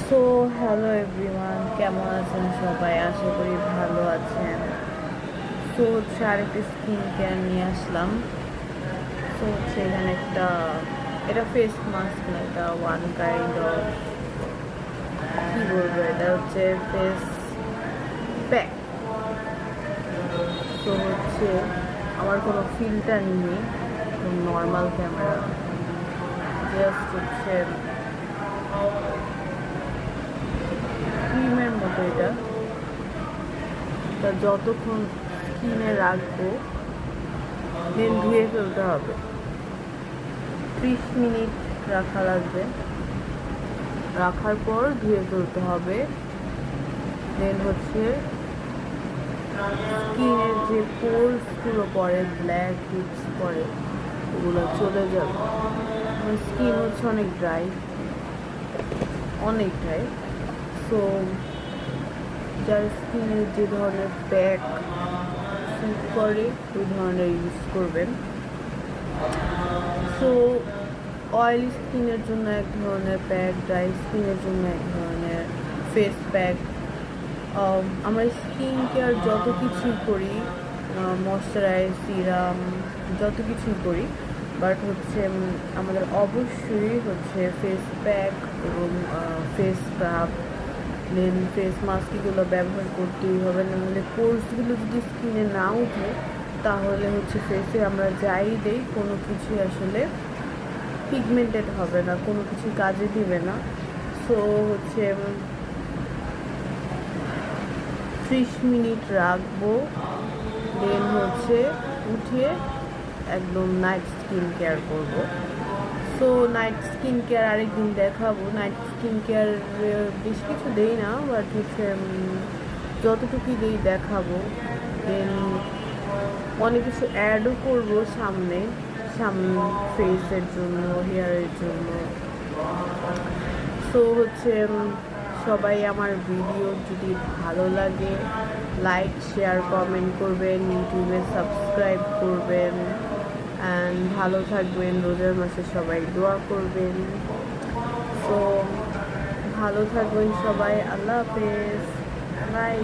So hello everyone, কেমন আছেন সবাই? আশা করি ভালো আছেন। সো হচ্ছে আরেকটা স্কিন কেয়ার নিয়ে আসলাম। সো হচ্ছে এখানে এটা ফেস মাস্ক না, এটা ওয়ান কাইন্ড অফ কী বলবো, এটা হচ্ছে ফেস প্যাক। তো হচ্ছে আমার কোনো ফিল্টার নেই, নর্মাল ক্যামেরা, জাস্ট হচ্ছে ক্রিমের মতো। এটা যতক্ষণ স্কিনে রাখবো দেন ধুয়ে ফেলতে হবে। 30 মিনিট রাখা লাগবে, রাখার পর ধুয়ে ফেলতে হবে। দেন হচ্ছে স্কিনের যে পোর্সগুলো পড়ে, ব্ল্যাক হিটস পড়ে, ওগুলো চলে যাবে। আমার স্কিন হচ্ছে অনেক ড্রাই। সো যার স্কিনে যে ধরনের প্যাক স্যুট করে ওই ধরনের ইউজ করবেন। সো অয়েলি স্কিনের জন্য এক ধরনের প্যাক, ড্রাই স্কিনের জন্য এক ধরনের ফেস প্যাক। আমরা স্কিন কেয়ার যত কিছুই করি, ময়শ্চারাইজ, সিরাম, যত কিছুই করি, বাট হচ্ছে আমাদের অবশ্যই হচ্ছে ফেস প্যাক এবং ফেস স্ক্রাব, দেন ফেস মাস্ক, এগুলো ব্যবহার করতেই হবে। নাহলে পোর্সগুলো যদি স্কিনে না উঠে তাহলে হচ্ছে ফেসে আমরা যাই দেই কোনো কিছুই আসলে পিগমেন্টেড হবে না, কোনো কিছু কাজে দিবে না। সো হচ্ছে 30 মিনিট রাখবো, দেন হচ্ছে উঠিয়ে একদম নাইট স্কিন কেয়ার করবো। সো নাইট স্কিন কেয়ার আরেকদিন দেখাবো। নাইট স্কিন কেয়ার বেশি কিছু দেই না, বাট হচ্ছে যতটুকুই দেই দেখাবো। দেন অনেক কিছু অ্যাডও করবো সামনে ফেসের জন্য, হেয়ারের জন্য। সো হচ্ছে সবাই আমার ভিডিও যদি ভালো লাগে লাইক, শেয়ার, কমেন্ট করবেন, ইউটিউবে সাবস্ক্রাইব করবেন, অ্যান্ড ভালো থাকবেন। রোজার মাসে সবাই দোয়া করবেন। সো ভালো থাকবেন সবাই। আল্লাহ হাফেজ, বাই।